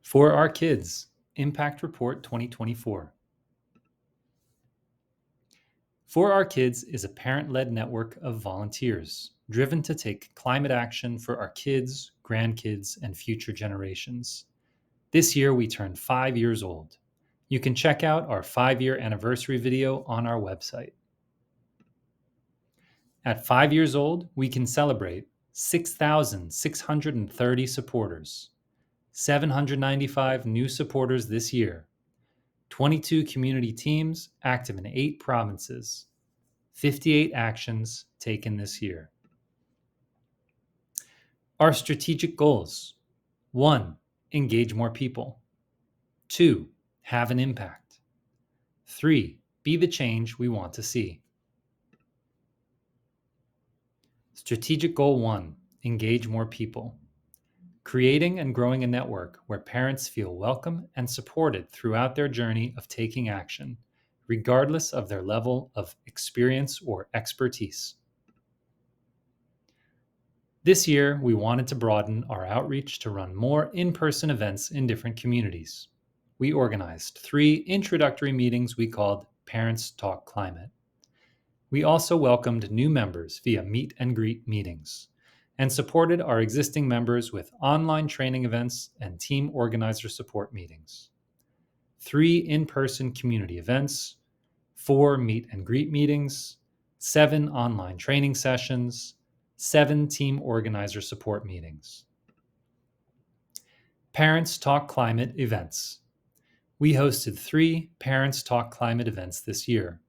For Our Kids, Impact Report 2024. For Our Kids is a parent-led network of volunteers driven to take climate action for our kids, grandkids, and future generations. This year, we turned 5 years old. You can check out our 5-year anniversary video on our website. At 5 years old, we can celebrate 6,630 supporters, 795 new supporters this year, 22 community teams active in 8 provinces, 58 actions taken this year. Our strategic goals: 1. Engage more people. 2. Have an impact. 3. Be the change we want to see. Strategic Goal 1. Engage more people. Creating and growing a network where parents feel welcome and supported throughout their journey of taking action, regardless of their level of experience or expertise. This year, we wanted to broaden our outreach to run more in-person events in different communities. We organized 3 introductory meetings we called Parents Talk Climate. We also welcomed new members via meet and greet meetings and supported our existing members with online training events and team organizer support meetings. 3 in-person community events, 4 meet and greet meetings, 7 online training sessions, 7 team organizer support meetings. Parents Talk Climate events. We hosted 3 Parents Talk Climate events this year.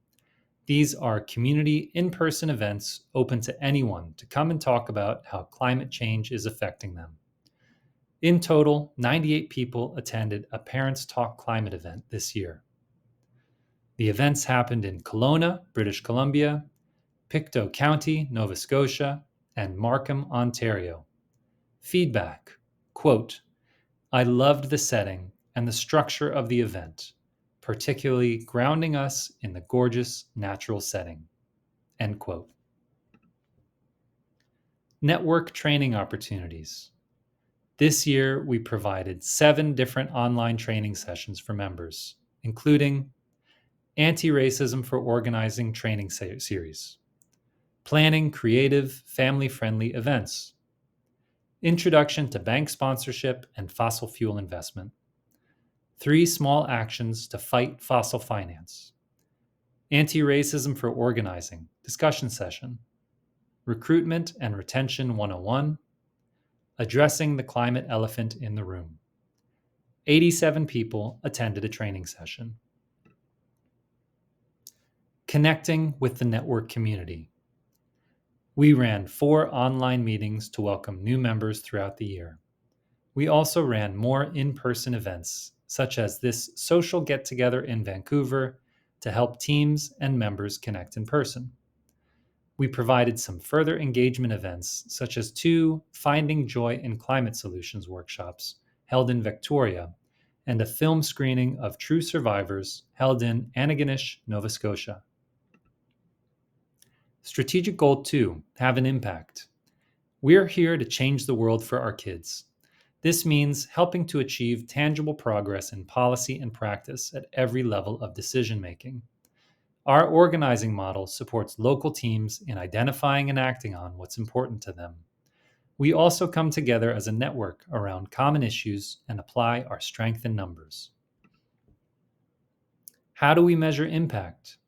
These are community in-person events open to anyone to come and talk about how climate change is affecting them. In total, 98 people attended a Parents Talk Climate event this year. The events happened in Kelowna, British Columbia, Pictou County, Nova Scotia, and Markham, Ontario. Feedback, quote, "I loved the setting and the structure of the event, particularly grounding us in the gorgeous natural setting," end quote. Network training opportunities. This year, we provided 7 different online training sessions for members, including Anti-Racism for Organizing training series, Planning creative, family-friendly events, Introduction to bank sponsorship and fossil fuel investment, 3 small actions to fight fossil finance, Anti-Racism for Organizing discussion session, Recruitment and Retention 101, Addressing the Climate Elephant in the Room. 87 people attended a training session. Connecting with the network community. We ran 4 online meetings to welcome new members throughout the year. We also ran more in-person events, such as this social get-together in Vancouver, to help teams and members connect in person. We provided some further engagement events, such as 2 Finding Joy in Climate Solutions workshops held in Victoria, and a film screening of True Survivors held in Antigonish, Nova Scotia. Strategic Goal 2, have an impact. We're here to change the world for our kids. This means helping to achieve tangible progress in policy and practice at every level of decision-making. Our organizing model supports local teams in identifying and acting on what's important to them. We also come together as a network around common issues and apply our strength in numbers. How do we measure impact?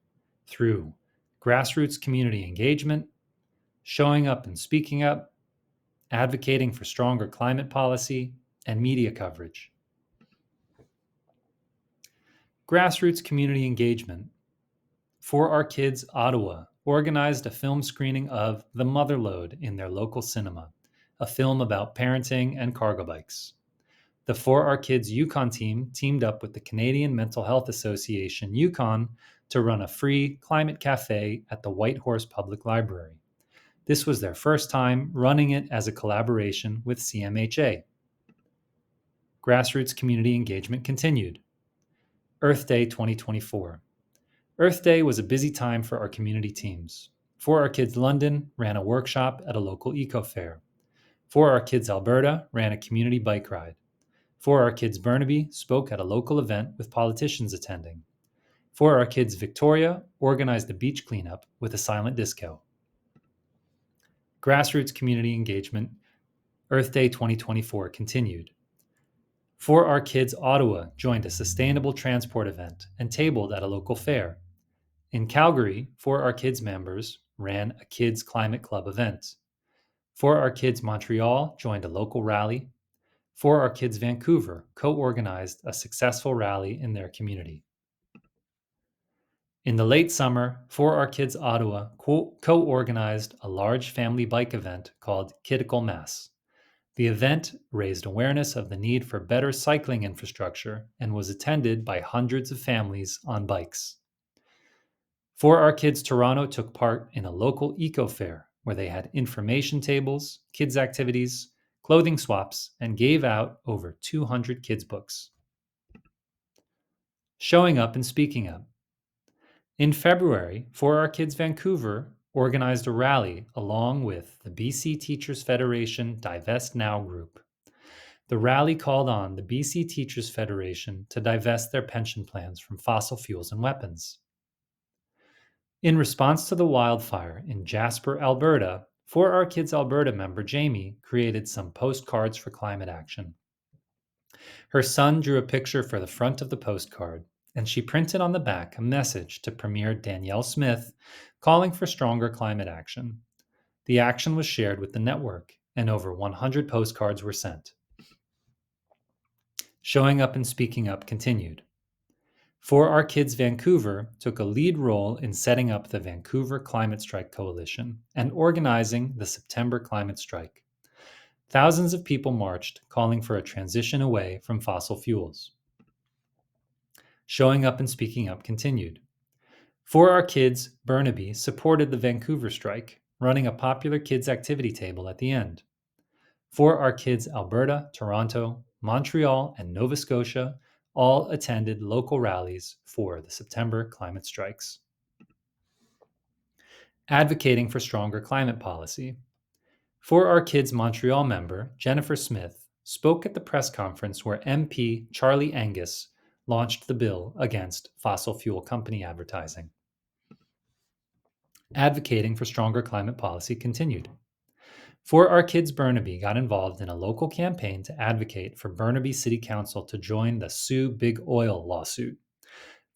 Through grassroots community engagement, showing up and speaking up, advocating for stronger climate policy, and media coverage. Grassroots community engagement. For Our Kids Ottawa organized a film screening of The Mother Lode in their local cinema, a film about parenting and cargo bikes. The For Our Kids Yukon team teamed up with the Canadian Mental Health Association Yukon to run a free climate cafe at the Whitehorse Public Library. This was their first time running it as a collaboration with CMHA. Grassroots community engagement continued. Earth Day 2024. Earth Day was a busy time for our community teams. For Our Kids London ran a workshop at a local eco fair. For Our Kids Alberta ran a community bike ride. For Our Kids Burnaby spoke at a local event with politicians attending. For Our Kids Victoria organized a beach cleanup with a silent disco. Grassroots community engagement, Earth Day 2024 continued. For Our Kids Ottawa joined a sustainable transport event and tabled at a local fair. In Calgary, For Our Kids members ran a Kids Climate Club event. For Our Kids Montreal joined a local rally. For Our Kids Vancouver co organized a successful rally in their community. In the late summer, For Our Kids Ottawa co organized a large family bike event called Critical Mass. The event raised awareness of the need for better cycling infrastructure and was attended by hundreds of families on bikes. For Our Kids Toronto took part in a local eco fair where they had information tables, kids' activities, clothing swaps, and gave out over 200 kids' books. Showing up and speaking up. In February, For Our Kids Vancouver organized a rally along with the BC Teachers Federation Divest Now group. The rally called on the BC Teachers Federation to divest their pension plans from fossil fuels and weapons. In response to the wildfire in Jasper, Alberta, For Our Kids Alberta member Jamie created some postcards for climate action. Her son drew a picture for the front of the postcard, and she printed on the back a message to Premier Danielle Smith calling for stronger climate action. The action was shared with the network, and over 100 postcards were sent. Showing up and speaking up continued. For Our Kids Vancouver took a lead role in setting up the Vancouver Climate Strike Coalition and organizing the September climate strike. Thousands of people marched, calling for a transition away from fossil fuels. Showing up and speaking up continued. For Our Kids Burnaby supported the Vancouver strike, running a popular kids' activity table at the end. For Our Kids Alberta, Toronto, Montreal, and Nova Scotia all attended local rallies for the September climate strikes. Advocating for stronger climate policy. For Our Kids Montreal member Jennifer Smith spoke at the press conference where MP Charlie Angus launched the bill against fossil fuel company advertising. Advocating for stronger climate policy continued. For Our Kids Burnaby got involved in a local campaign to advocate for Burnaby City Council to join the Sue Big Oil lawsuit.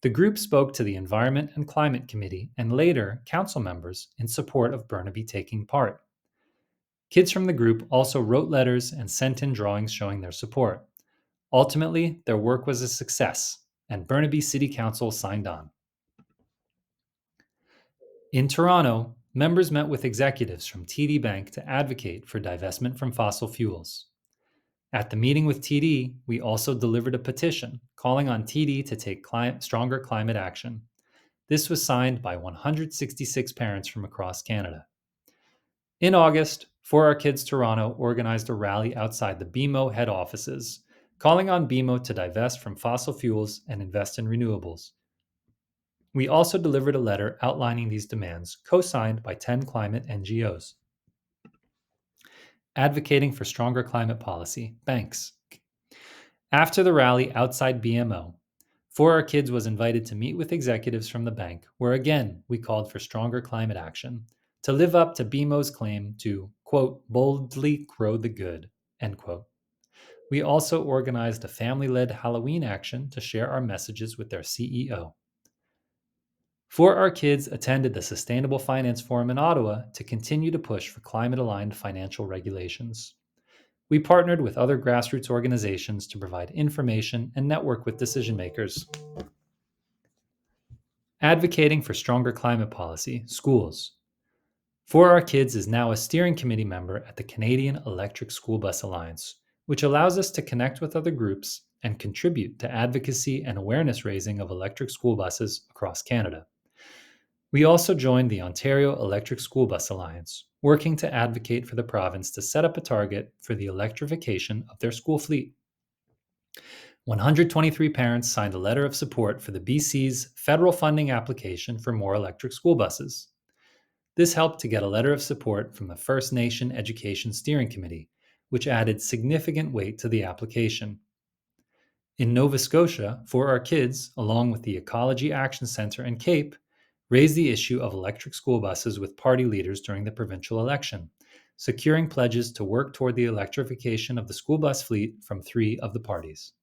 The group spoke to the Environment and Climate Committee and later council members in support of Burnaby taking part. Kids from the group also wrote letters and sent in drawings showing their support. Ultimately, their work was a success, and Burnaby City Council signed on. In Toronto, members met with executives from TD Bank to advocate for divestment from fossil fuels. At the meeting with TD, we also delivered a petition calling on TD to take stronger climate action. This was signed by 166 parents from across Canada. In August, For Our Kids Toronto organized a rally outside the BMO head offices, calling on BMO to divest from fossil fuels and invest in renewables. We also delivered a letter outlining these demands, co-signed by 10 climate NGOs. Advocating for stronger climate policy, banks. After the rally outside BMO, For Our Kids was invited to meet with executives from the bank, where again we called for stronger climate action to live up to BMO's claim to, quote, boldly grow the good, end quote. We also organized a family-led Halloween action to share our messages with their CEO. For Our Kids attended the Sustainable Finance Forum in Ottawa to continue to push for climate-aligned financial regulations. We partnered with other grassroots organizations to provide information and network with decision makers. Advocating for stronger climate policy, schools. For Our Kids is now a steering committee member at the Canadian Electric School Bus Alliance, which allows us to connect with other groups and contribute to advocacy and awareness raising of electric school buses across Canada. We also joined the Ontario Electric School Bus Alliance, working to advocate for the province to set up a target for the electrification of their school fleet. 123 parents signed a letter of support for the BC's federal funding application for more electric school buses. This helped to get a letter of support from the First Nation Education Steering Committee, which added significant weight to the application. In Nova Scotia, For Our Kids, along with the Ecology Action Centre and CAPE, raised the issue of electric school buses with party leaders during the provincial election, securing pledges to work toward the electrification of the school bus fleet from 3 of the parties.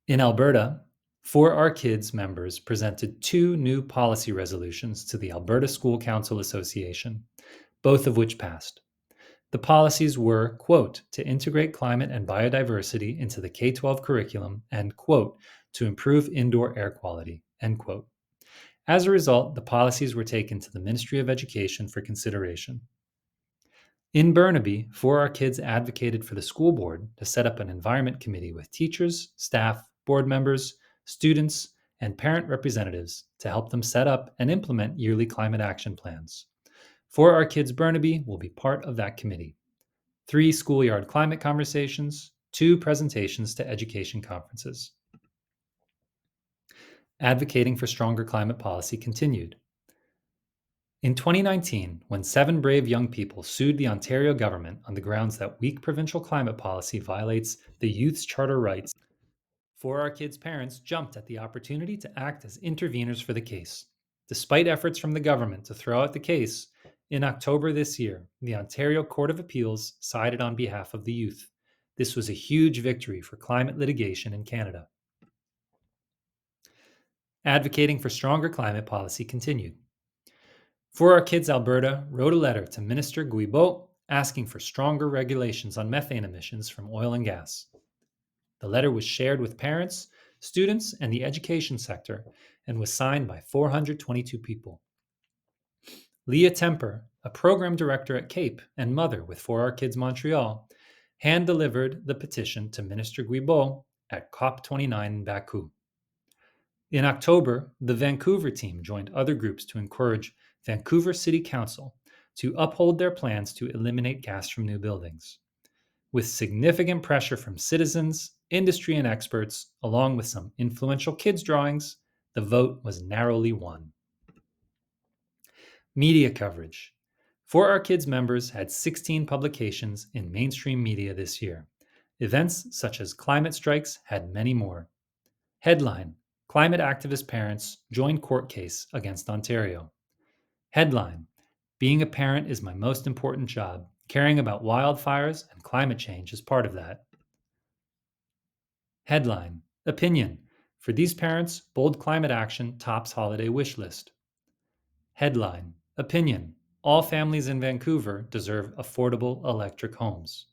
In Alberta, For Our Kids members presented 2 new policy resolutions to the Alberta School Council Association, both of which passed. The policies were, quote, to integrate climate and biodiversity into the K-12 curriculum and, quote, to improve indoor air quality, end quote. As a result, the policies were taken to the Ministry of Education for consideration. In Burnaby, For Our Kids advocated for the school board to set up an environment committee with teachers, staff, board members, students, and parent representatives to help them set up and implement yearly climate action plans. For Our Kids Burnaby will be part of that committee. 3 schoolyard climate conversations, 2 presentations to education conferences. Advocating for stronger climate policy continued. In 2019, when 7 brave young people sued the Ontario government on the grounds that weak provincial climate policy violates the youth's charter rights, For Our Kids parents jumped at the opportunity to act as interveners for the case. Despite efforts from the government to throw out the case, in October this year, the Ontario Court of Appeals sided on behalf of the youth. This was a huge victory for climate litigation in Canada. Advocating for stronger climate policy continued. For Our Kids Alberta wrote a letter to Minister Guilbeault asking for stronger regulations on methane emissions from oil and gas. The letter was shared with parents, students, and the education sector and was signed by 422 people. Leah Temper, a program director at CAPE and mother with For Our Kids Montreal, hand-delivered the petition to Minister Guilbeault at COP29 in Baku. In October, the Vancouver team joined other groups to encourage Vancouver City Council to uphold their plans to eliminate gas from new buildings. With significant pressure from citizens, industry, and experts, along with some influential kids' drawings, the vote was narrowly won. Media coverage. For Our Kids members had 16 publications in mainstream media this year. Events such as climate strikes had many more. Headline: Climate activist parents join court case against Ontario. Headline: Being a parent is my most important job. Caring about wildfires and climate change is part of that. Headline: Opinion: For these parents, bold climate action tops holiday wish list. Headline: Opinion: All families in Vancouver deserve affordable electric homes.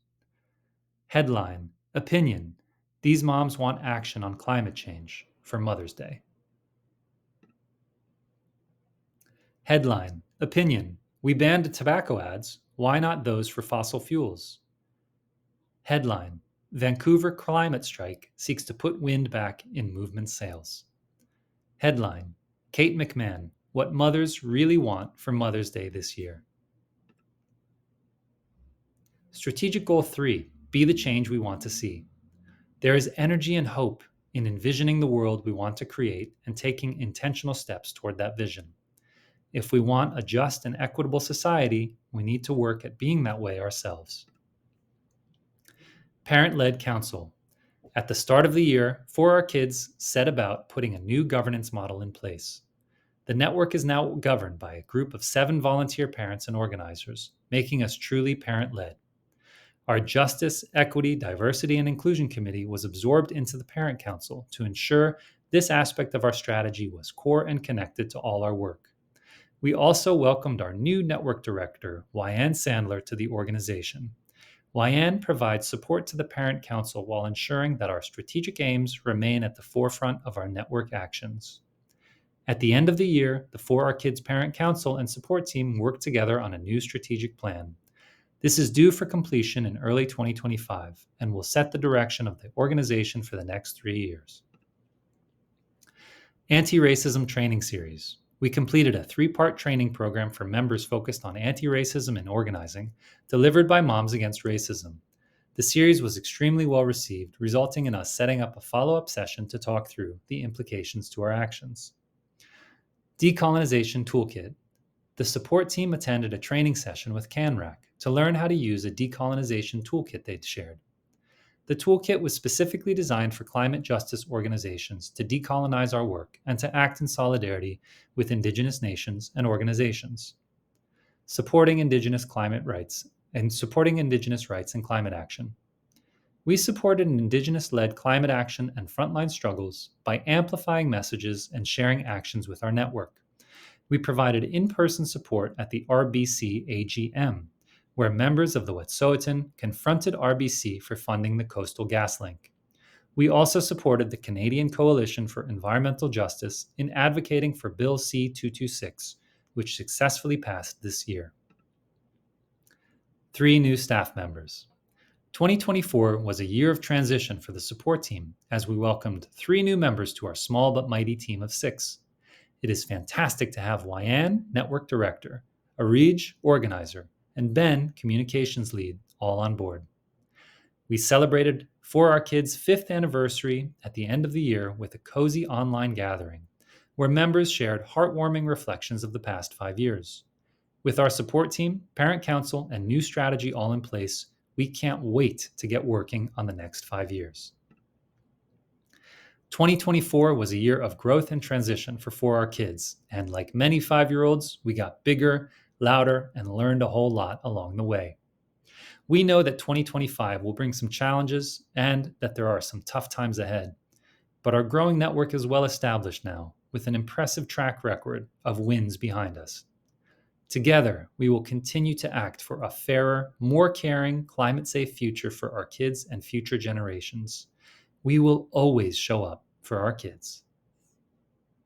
Headline: Opinion: These moms want action on climate change for Mother's Day. Headline: Opinion: We banned tobacco ads. Why not those for fossil fuels? Headline: Vancouver climate strike seeks to put wind back in movement sails. Headline: Kate McMahon: What mothers really want for Mother's Day this year. Strategic Goal 3: Be the change we want to see. There is energy and hope in envisioning the world we want to create and taking intentional steps toward that vision. If we want a just and equitable society, we need to work at being that way ourselves. Parent-led council. At the start of the year, For Our Kids set about putting a new governance model in place. The network is now governed by a group of 7 volunteer parents and organizers, making us truly parent-led. Our Justice, Equity, Diversity, and Inclusion Committee was absorbed into the Parent Council to ensure this aspect of our strategy was core and connected to all our work. We also welcomed our new network director, Wyann Sandler, to the organization. Wyann provides support to the Parent Council while ensuring that our strategic aims remain at the forefront of our network actions. At the end of the year, the For Our Kids Parent Council and support team worked together on a new strategic plan. This is due for completion in early 2025 and will set the direction of the organization for the next 3 years. Anti-Racism Training Series. We completed a 3-part training program for members focused on anti-racism and organizing, delivered by Moms Against Racism. The series was extremely well received, resulting in us setting up a follow-up session to talk through the implications to our actions. Decolonization Toolkit. The support team attended a training session with CanRac to learn how to use a decolonization toolkit they'd shared. The toolkit was specifically designed for climate justice organizations to decolonize our work and to act in solidarity with Indigenous nations and organizations. Supporting Indigenous rights and climate action. We supported an Indigenous-led climate action and frontline struggles by amplifying messages and sharing actions with our network. We provided in-person support at the RBC AGM, where members of the Wet'suwet'en confronted RBC for funding the Coastal GasLink. We also supported the Canadian Coalition for Environmental Justice in advocating for Bill C-226, which successfully passed this year. 3 new staff members. 2024 was a year of transition for the support team as we welcomed 3 new members to our small but mighty team of 6. It is fantastic to have Wyan, Network Director, Arij, Organizer, and Ben, Communications Lead, all on board. We celebrated For Our Kids' 5th anniversary at the end of the year with a cozy online gathering, where members shared heartwarming reflections of the past 5 years. With our support team, parent council, and new strategy all in place, we can't wait to get working on the next 5 years. 2024 was a year of growth and transition for Our Kids, and like many 5-year-olds, we got bigger, louder, and learned a whole lot along the way. We know that 2025 will bring some challenges and that there are some tough times ahead, but our growing network is well established now, with an impressive track record of wins behind us. Together, we will continue to act for a fairer, more caring, climate-safe future for our kids and future generations. We will always show up for our kids.